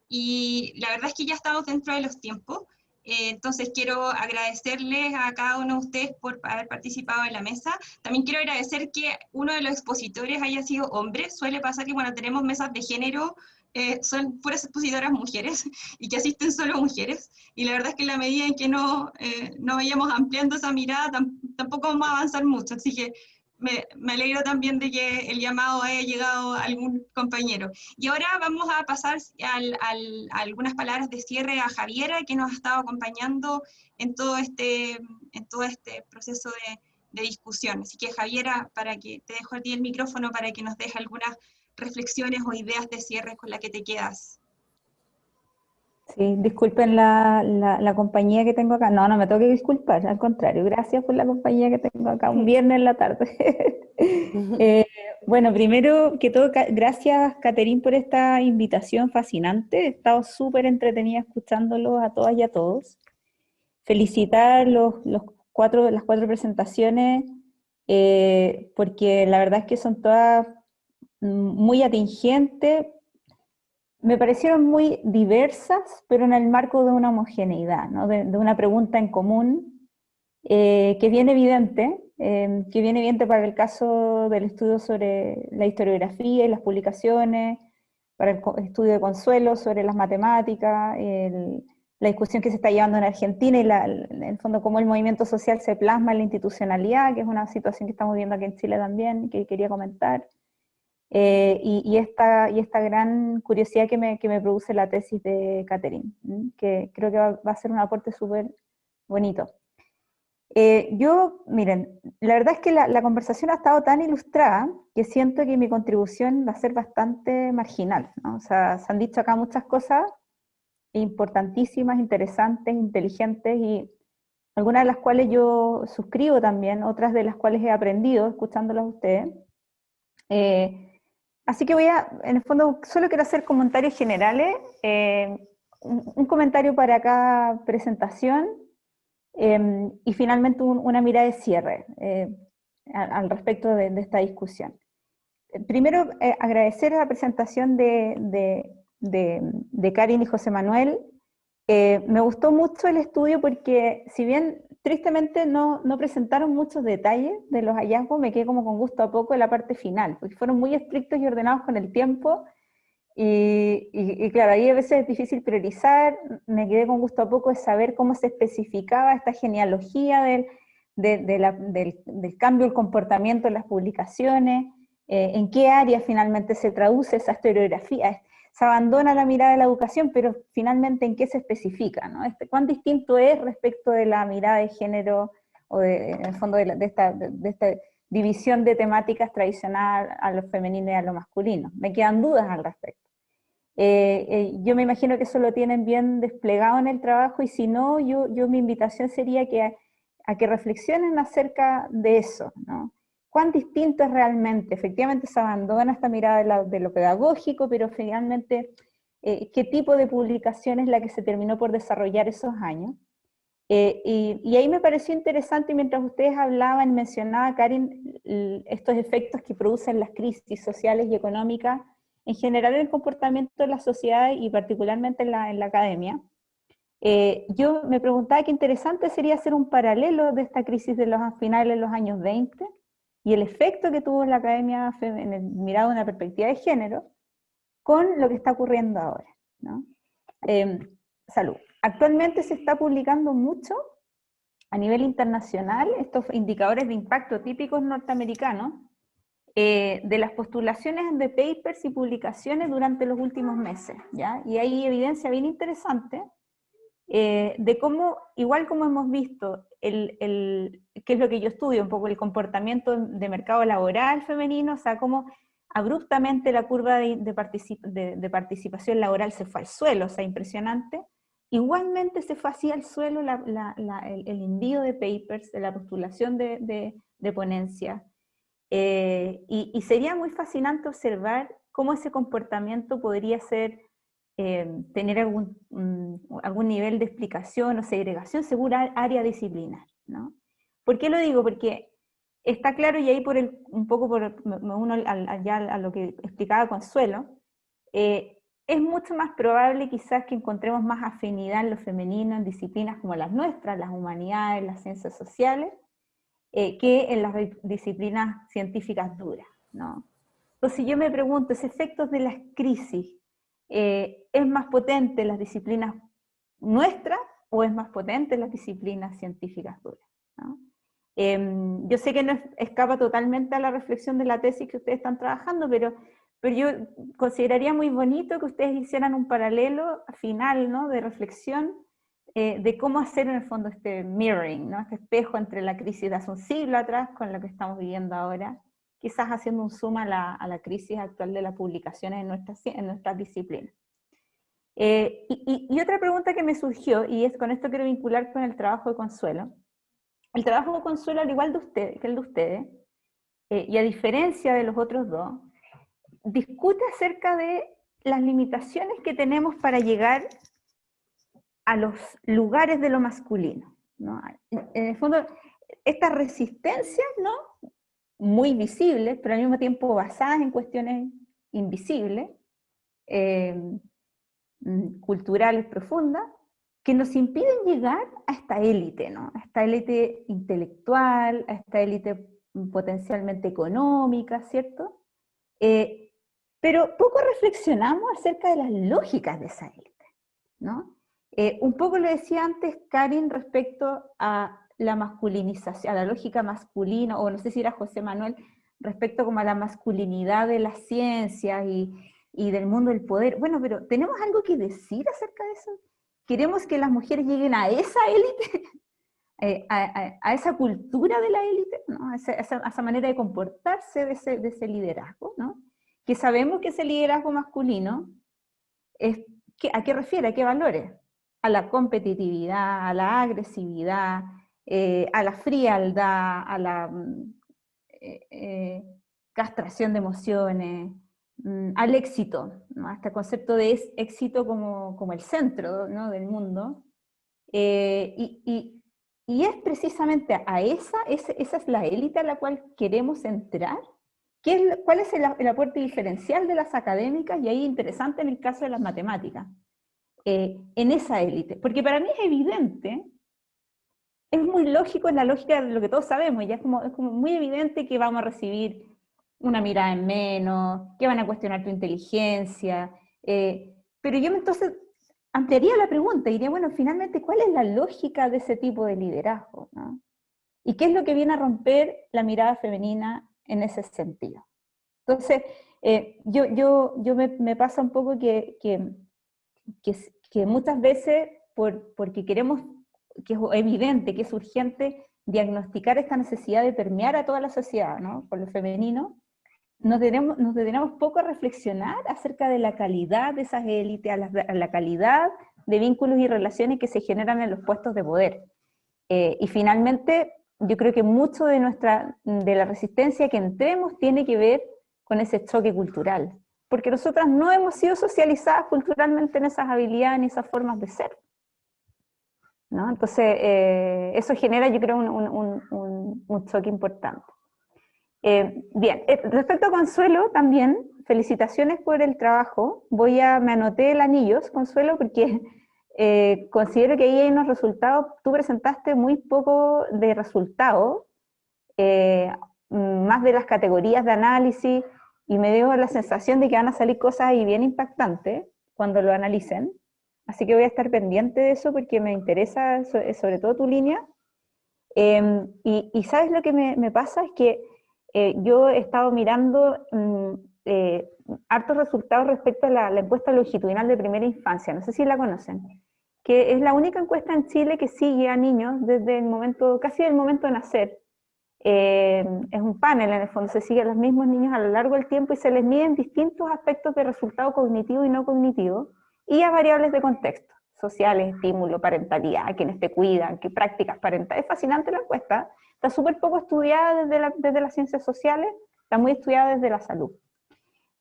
y la verdad es que ya estamos dentro de los tiempos. Entonces quiero agradecerles a cada uno de ustedes por haber participado en la mesa. También quiero agradecer que uno de los expositores haya sido hombre. Suele pasar que cuando tenemos mesas de género son puras expositoras mujeres y que asisten solo mujeres. Y la verdad es que en la medida en que no vayamos ampliando esa mirada, tampoco vamos a avanzar mucho. Así que me alegro también de que el llamado haya llegado a algún compañero. Y ahora vamos a pasar a algunas palabras de cierre a Javiera, que nos ha estado acompañando en todo este proceso de discusión. Así que Javiera, para que te dejo a ti el micrófono para que nos dejes algunas reflexiones o ideas de cierre con la que te quedas. Sí, disculpen la compañía que tengo acá. No, no me tengo que disculpar, al contrario, gracias por la compañía que tengo acá, un viernes en la tarde. Bueno, primero que todo, gracias, Caterín, por esta invitación fascinante. He estado súper entretenida escuchándolos a todas y a todos. Felicitar las cuatro presentaciones, porque la verdad es que son todas muy atingentes. Me parecieron muy diversas, pero en el marco de una homogeneidad, ¿no? De una pregunta en común, que es bien evidente, para el caso del estudio sobre la historiografía y las publicaciones, para el estudio de Consuelo sobre las matemáticas, la discusión que se está llevando en Argentina y en el fondo cómo el movimiento social se plasma en la institucionalidad, que es una situación que estamos viendo aquí en Chile también, que quería comentar. Y esta gran curiosidad que me produce la tesis de Catherine, que creo que va a ser un aporte súper bonito. Miren, la verdad es que la conversación ha estado tan ilustrada que siento que mi contribución va a ser bastante marginal, ¿no? O sea, se han dicho acá muchas cosas importantísimas, interesantes, inteligentes, y algunas de las cuales yo suscribo también, otras de las cuales he aprendido escuchándolas a ustedes. Así que en el fondo, solo quiero hacer comentarios generales, un comentario para cada presentación, y finalmente una mirada de cierre al respecto de esta discusión. Primero, agradecer la presentación de Karin y José Manuel. Me gustó mucho el estudio porque, si bien tristemente no presentaron muchos detalles de los hallazgos, me quedé como con gusto a poco en la parte final, porque fueron muy estrictos y ordenados con el tiempo, y claro, ahí a veces es difícil priorizar. Me quedé con gusto a poco de saber cómo se especificaba esta genealogía del cambio del comportamiento en las publicaciones, en qué área finalmente se traduce esa historiografía. Se abandona la mirada de la educación, pero finalmente en qué se especifica, ¿no? ¿Cuán distinto es respecto de la mirada de género, o en el fondo de esta división de temáticas tradicional a lo femenino y a lo masculino? Me quedan dudas al respecto. Yo me imagino que eso lo tienen bien desplegado en el trabajo, y si no, mi invitación sería a que reflexionen acerca de eso, ¿no? ¿Cuán distinto es realmente? Efectivamente se abandona esta mirada de lo pedagógico, pero finalmente, ¿qué tipo de publicación es la que se terminó por desarrollar esos años? Y ahí me pareció interesante, mientras ustedes hablaban, mencionaba, Karin, estos efectos que producen las crisis sociales y económicas en general en el comportamiento de la sociedad y particularmente en la academia. Yo me preguntaba qué interesante sería hacer un paralelo de esta crisis de los finales de los años 20 y el efecto que tuvo en la academia mirado en una perspectiva de género con lo que está ocurriendo ahora, ¿no? Salud. Actualmente se está publicando mucho a nivel internacional estos indicadores de impacto típicos norteamericanos, de las postulaciones de papers y publicaciones durante los últimos meses, ¿ya? Y hay evidencia bien interesante de cómo, igual como hemos visto, que es lo que yo estudio, un poco el comportamiento de mercado laboral femenino, o sea, cómo abruptamente la curva de participación laboral se fue al suelo, o sea, impresionante. Igualmente se fue así al suelo el envío de papers, de la postulación de ponencias. Y sería muy fascinante observar cómo ese comportamiento podría ser, tener algún nivel de explicación o segregación según área disciplinar, ¿no? ¿Por qué lo digo? Porque está claro, y ahí me uno ya a lo que explicaba Consuelo, es mucho más probable quizás que encontremos más afinidad en lo femenino, en disciplinas como las nuestras, las humanidades, las ciencias sociales, que en las disciplinas científicas duras, ¿no? Entonces yo me pregunto, ¿ese efectos de las crisis es más potente en las disciplinas nuestras o es más potente en las disciplinas científicas duras, ¿no? Yo sé que no escapa totalmente a la reflexión de la tesis que ustedes están trabajando, pero yo consideraría muy bonito que ustedes hicieran un paralelo final, ¿no?, de reflexión de cómo hacer en el fondo este mirroring, ¿no?, este espejo entre la crisis de hace un siglo atrás con lo que estamos viviendo ahora, quizás haciendo un zoom a la crisis actual de las publicaciones en nuestras disciplinas. Y otra pregunta que me surgió, y es con esto quiero vincular con el trabajo de Consuelo. El trabajo de Consuelo, al igual que el de ustedes, y a diferencia de los otros dos, discute acerca de las limitaciones que tenemos para llegar a los lugares de lo masculino, ¿no? En el fondo, estas resistencias, ¿no?, muy visibles, pero al mismo tiempo basadas en cuestiones invisibles, culturales profundas, que nos impiden llegar a esta élite, ¿no?, a esta élite intelectual, a esta élite potencialmente económica, ¿cierto? Pero poco reflexionamos acerca de las lógicas de esa élite, ¿no? Un poco lo decía antes Karin respecto a la masculinización, a la lógica masculina, o no sé si era José Manuel, respecto como a la masculinidad de las ciencias y del mundo del poder. Bueno, pero ¿tenemos algo que decir acerca de eso? ¿Queremos que las mujeres lleguen a esa élite? A esa cultura de la élite, ¿no?, a esa manera de comportarse de ese liderazgo, ¿no?, que sabemos que ese liderazgo masculino es, ¿a qué refiere? ¿A qué valores? A la competitividad, a la agresividad, a la frialdad, a la castración de emociones, al éxito, ¿no?, a este concepto de éxito como el centro, ¿no?, del mundo. Y es precisamente a esa es la élite a la cual queremos entrar. ¿Cuál es el aporte diferencial de las académicas? Y ahí interesante en el caso de las matemáticas, en esa élite. Porque para mí es evidente, es muy lógico, en la lógica de lo que todos sabemos, ya es como muy evidente que vamos a recibir una mirada en menos, que van a cuestionar tu inteligencia, pero yo entonces ampliaría la pregunta y diría, bueno, finalmente, ¿cuál es la lógica de ese tipo de liderazgo, ¿no? ¿Y qué es lo que viene a romper la mirada femenina en ese sentido? Entonces, me pasa un poco que muchas veces, porque queremos, que es evidente, que es urgente diagnosticar esta necesidad de permear a toda la sociedad, ¿no?, por lo femenino, nos detenemos poco a reflexionar acerca de la calidad de esas élites, a la calidad de vínculos y relaciones que se generan en los puestos de poder. Y finalmente, yo creo que mucho de la resistencia que entremos tiene que ver con ese choque cultural, porque nosotras no hemos sido socializadas culturalmente en esas habilidades ni esas formas de ser, ¿no? Entonces, eso genera, yo creo, un choque importante. Bien, respecto a Consuelo también, felicitaciones por el trabajo. Me anoté el anillos, Consuelo, porque considero que ahí hay unos resultados, tú presentaste muy poco de resultados, más de las categorías de análisis, y me dio la sensación de que van a salir cosas ahí bien impactantes cuando lo analicen, así que voy a estar pendiente de eso porque me interesa sobre todo tu línea. Y ¿sabes lo que me pasa? Es que yo he estado mirando hartos resultados respecto a la encuesta longitudinal de primera infancia, no sé si la conocen, que es la única encuesta en Chile que sigue a niños desde el momento, casi del momento de nacer. Es un panel, en el fondo se sigue a los mismos niños a lo largo del tiempo y se les miden distintos aspectos de resultado cognitivo y no cognitivo, y a variables de contexto, sociales, estímulo, parentalidad, quienes te cuidan, qué prácticas parentales. Es fascinante la encuesta, está súper poco estudiada desde las ciencias sociales, está muy estudiada desde la salud.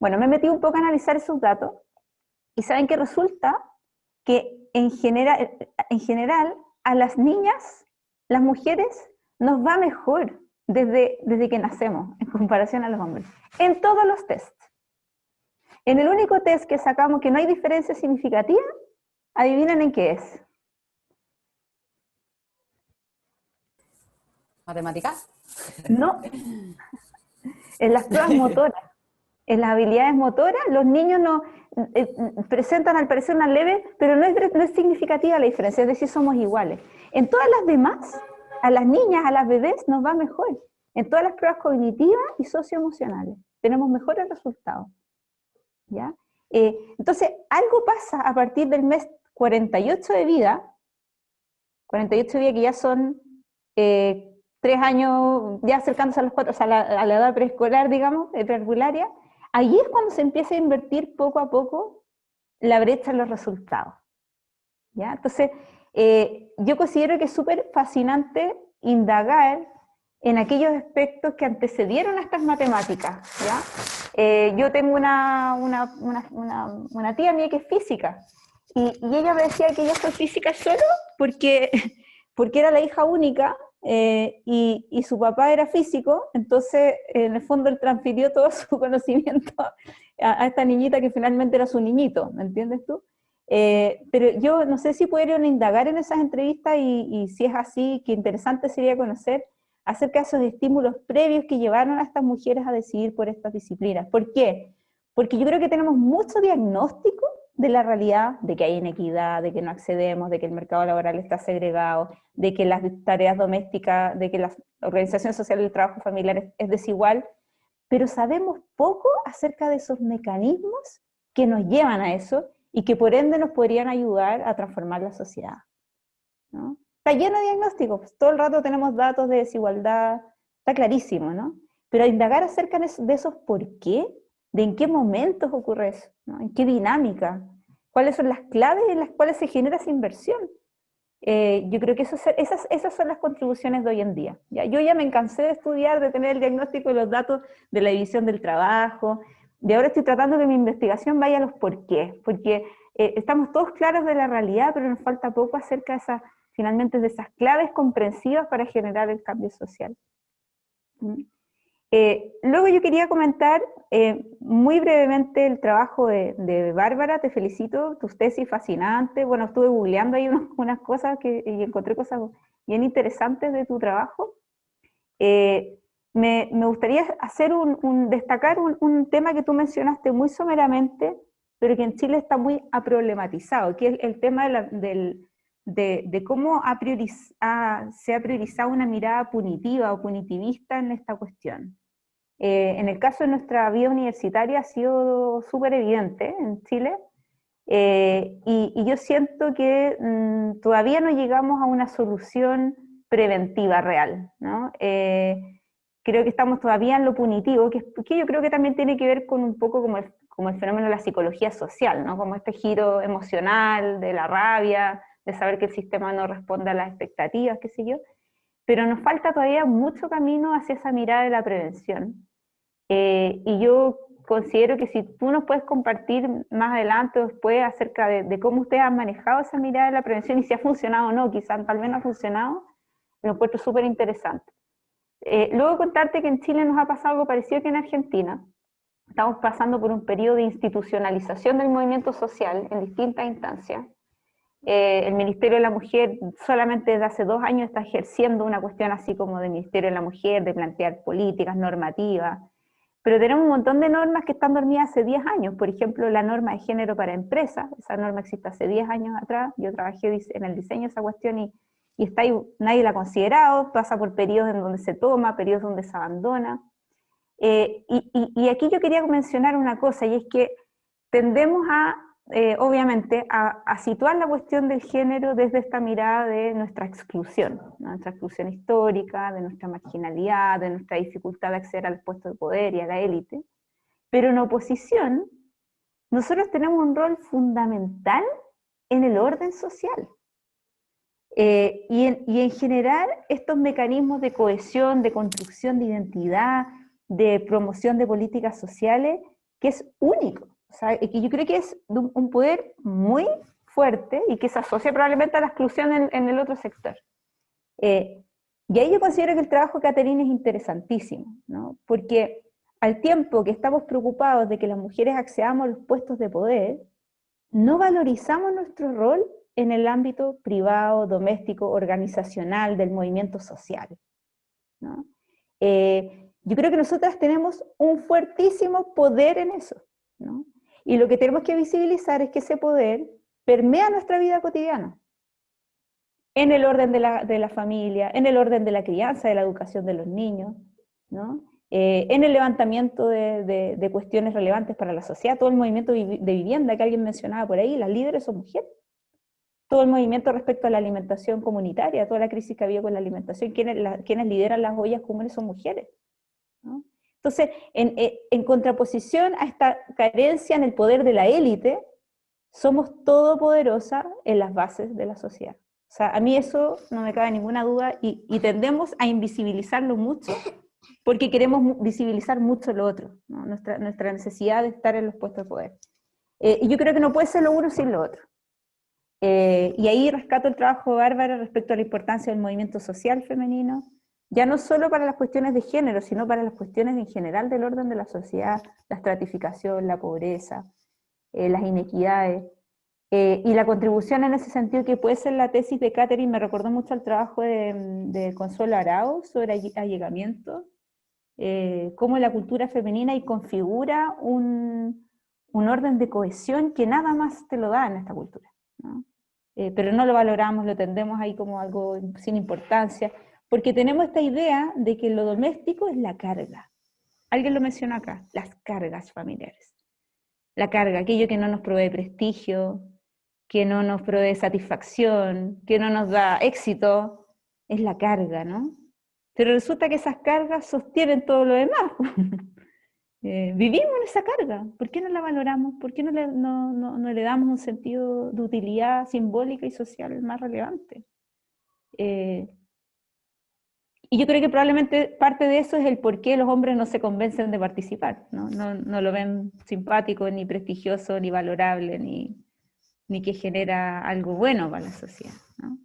Bueno, me he metido un poco a analizar esos datos, y saben que resulta que en general a las niñas, las mujeres, nos va mejor desde que nacemos, en comparación a los hombres, en todos los tests. En el único test que sacamos que no hay diferencia significativa, adivinen en qué es. ¿Matemáticas? No, en las pruebas motoras. En las habilidades motoras, los niños no presentan al parecer una leve, pero no es significativa la diferencia, es decir, somos iguales. En todas las demás, a las niñas, a las bebés, nos va mejor. En todas las pruebas cognitivas y socioemocionales, tenemos mejores resultados. ¿Ya? Entonces, algo pasa a partir del mes 48 de vida, 48 de vida que ya son 3 años, ya acercándose a los 4, o sea, a la edad preescolar, digamos, preescolaria. Ahí es cuando se empieza a invertir poco a poco la brecha en los resultados. ¿Ya? Entonces, yo considero que es súper fascinante indagar en aquellos aspectos que antecedieron a estas matemáticas. ¿Ya? Yo tengo una tía mía que es física, y ella me decía que ella fue física solo porque era la hija única, y su papá era físico, entonces en el fondo él transfirió todo su conocimiento a esta niñita que finalmente era su niñito, ¿me entiendes tú? Pero yo no sé si pudieron indagar en esas entrevistas y si es así, qué interesante sería conocer acerca de esos estímulos previos que llevaron a estas mujeres a decidir por estas disciplinas. ¿Por qué? Porque yo creo que tenemos mucho diagnóstico de la realidad, de que hay inequidad, de que no accedemos, de que el mercado laboral está segregado, de que las tareas domésticas, de que la organización social del trabajo familiar es desigual, pero sabemos poco acerca de esos mecanismos que nos llevan a eso y que por ende nos podrían ayudar a transformar la sociedad, ¿no? Está lleno de diagnósticos, pues, todo el rato tenemos datos de desigualdad, está clarísimo, ¿no? Pero indagar acerca de esos por qué, de en qué momentos ocurre eso, ¿no? En qué dinámica, cuáles son las claves en las cuales se genera esa inversión. Yo creo que esas son las contribuciones de hoy en día. ¿Ya? Yo ya me cansé de estudiar, de tener el diagnóstico y los datos de la división del trabajo, y ahora estoy tratando que mi investigación vaya a los por qué, porque estamos todos claros de la realidad, pero nos falta poco acerca de finalmente de esas claves comprensivas para generar el cambio social. Luego yo quería comentar muy brevemente el trabajo de Bárbara. Te felicito, tu tesis fascinante. Bueno, estuve googleando ahí unas cosas y encontré cosas bien interesantes de tu trabajo. Me gustaría hacer destacar un tema que tú mencionaste muy someramente, pero que en Chile está muy aproblematizado, que es el tema de cómo se ha priorizado una mirada punitiva o punitivista en esta cuestión. En el caso de nuestra vida universitaria ha sido súper evidente en Chile, y yo siento que todavía no llegamos a una solución preventiva real, ¿no? Creo que estamos todavía en lo punitivo, que yo creo que también tiene que ver con un poco como el fenómeno de la psicología social, ¿no? Como este giro emocional de la rabia, de saber que el sistema no responde a las expectativas, qué sé yo, pero nos falta todavía mucho camino hacia esa mirada de la prevención. Y yo considero que si tú nos puedes compartir más adelante o después acerca de cómo ustedes han manejado esa mirada de la prevención y si ha funcionado o no, quizás tal vez no ha funcionado, lo encuentro súper interesante. Luego contarte que en Chile nos ha pasado algo parecido que en Argentina. Estamos pasando por un periodo de institucionalización del movimiento social en distintas instancias. El Ministerio de la Mujer solamente desde hace 2 años está ejerciendo una cuestión así como del Ministerio de la Mujer, de plantear políticas, normativas, pero tenemos un montón de normas que están dormidas hace 10 años. Por ejemplo, la norma de género para empresas, esa norma existe hace 10 años atrás, yo trabajé en el diseño de esa cuestión y está ahí, nadie la ha considerado, pasa por periodos en donde se toma, periodos donde se abandona. Y aquí yo quería mencionar una cosa, y es que tendemos obviamente, a situar la cuestión del género desde esta mirada de nuestra exclusión, ¿no? Nuestra exclusión histórica, de nuestra marginalidad, de nuestra dificultad de acceder al puesto de poder y a la élite. Pero en oposición, nosotros tenemos un rol fundamental en el orden social. Y en generar estos mecanismos de cohesión, de construcción de identidad, de promoción de políticas sociales, que es único. O sea, que yo creo que es un poder muy fuerte y que se asocia probablemente a la exclusión en el otro sector. Y ahí yo considero que el trabajo de Catherine es interesantísimo, ¿no? Porque al tiempo que estamos preocupados de que las mujeres accedamos a los puestos de poder, no valorizamos nuestro rol en el ámbito privado, doméstico, organizacional, del movimiento social, ¿no? Yo creo que nosotras tenemos un fuertísimo poder en eso, ¿no? Y lo que tenemos que visibilizar es que ese poder permea nuestra vida cotidiana, en el orden de la familia, en el orden de la crianza, de la educación de los niños, ¿no? En el levantamiento de cuestiones relevantes para la sociedad, todo el movimiento de vivienda que alguien mencionaba por ahí, las líderes son mujeres. Todo el movimiento respecto a la alimentación comunitaria, toda la crisis que había con la alimentación, quienes lideran las ollas comunes son mujeres, ¿no? Entonces, en contraposición a esta carencia en el poder de la élite, somos todopoderosas en las bases de la sociedad. O sea, a mí eso no me cabe ninguna duda y tendemos a invisibilizarlo mucho porque queremos visibilizar mucho lo otro, ¿no? Nuestra necesidad de estar en los puestos de poder. Y yo creo que no puede ser lo uno sin lo otro. Y ahí rescato el trabajo de Bárbara respecto a la importancia del movimiento social femenino, ya no solo para las cuestiones de género, sino para las cuestiones en general del orden de la sociedad, la estratificación, la pobreza, las inequidades, y la contribución en ese sentido que puede ser la tesis de Catherine, me recordó mucho al trabajo de Consuelo Arao sobre allegamiento, cómo la cultura femenina y configura un orden de cohesión que nada más te lo da en esta cultura, ¿no? Pero no lo valoramos, lo tendemos ahí como algo sin importancia, porque tenemos esta idea de que lo doméstico es la carga. Alguien lo mencionó acá, las cargas familiares. La carga, aquello que no nos provee prestigio, que no nos provee satisfacción, que no nos da éxito, es la carga, ¿no? Pero resulta que esas cargas sostienen todo lo demás. Vivimos en esa carga, ¿por qué no la valoramos? ¿Por qué no le damos un sentido de utilidad simbólica y social más relevante? Y yo creo que probablemente parte de eso es el por qué los hombres no se convencen de participar, ¿no? No lo ven simpático, ni prestigioso, ni valorable, ni que genera algo bueno para la sociedad, ¿no?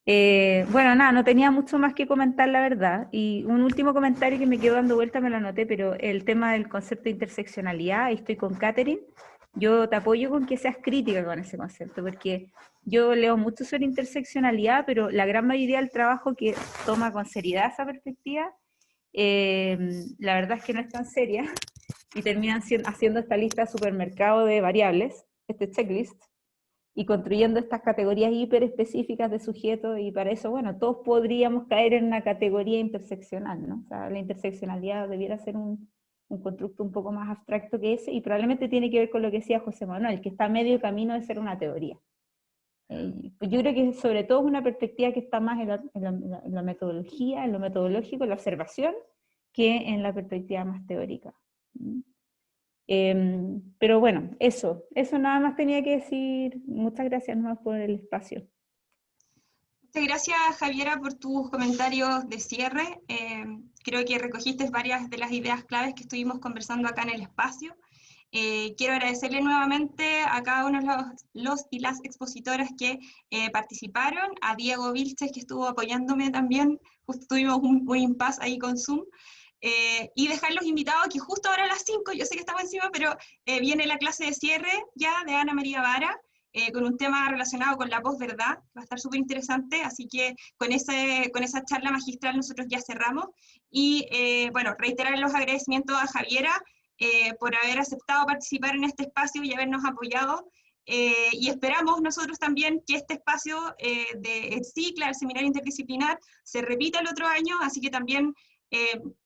Bueno, nada, no tenía mucho más que comentar, la verdad. Y un último comentario que me quedó dando vuelta, me lo anoté, pero el tema del concepto de interseccionalidad, ahí estoy con Catherine, yo te apoyo con que seas crítica con ese concepto, porque yo leo mucho sobre interseccionalidad, pero la gran mayoría del trabajo que toma con seriedad esa perspectiva, la verdad es que no es tan seria, y terminan haciendo esta lista de supermercado de variables, este checklist, y construyendo estas categorías hiperespecíficas de sujetos, y para eso, bueno, todos podríamos caer en una categoría interseccional, ¿no? O sea, la interseccionalidad debiera ser un constructo un poco más abstracto que ese, y probablemente tiene que ver con lo que decía José Manuel, que está a medio camino de ser una teoría. Yo creo que sobre todo es una perspectiva que está más en la metodología, en lo metodológico, en la observación, que en la perspectiva más teórica. Pero bueno, eso nada más tenía que decir. Muchas gracias nomás por el espacio. Muchas gracias, Javiera, por tus comentarios de cierre. Creo que recogiste varias de las ideas claves que estuvimos conversando acá en el espacio. Quiero agradecerle nuevamente a cada uno de los y las expositoras que participaron, a Diego Vilches, que estuvo apoyándome también, justo tuvimos un impasse ahí con Zoom, y dejar los invitados que justo ahora a las 5, yo sé que estamos encima, pero viene la clase de cierre ya de Ana María Vara, con un tema relacionado con la posverdad, va a estar súper interesante, así que con esa charla magistral nosotros ya cerramos, y bueno, reiterar los agradecimientos a Javiera, por haber aceptado participar en este espacio y habernos apoyado, y esperamos nosotros también que este espacio del CICLA, el Seminario Interdisciplinar, se repita el otro año, así que también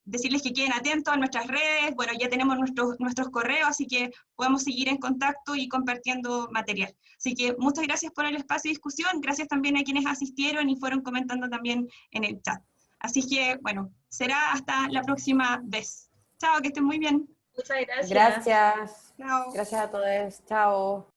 decirles que queden atentos a nuestras redes, bueno, ya tenemos nuestros correos, así que podemos seguir en contacto y compartiendo material. Así que muchas gracias por el espacio de discusión, gracias también a quienes asistieron y fueron comentando también en el chat. Así que, bueno, será hasta la próxima vez. Chao, que estén muy bien. Muchas gracias. Gracias. Chao. Gracias a todos. Chao.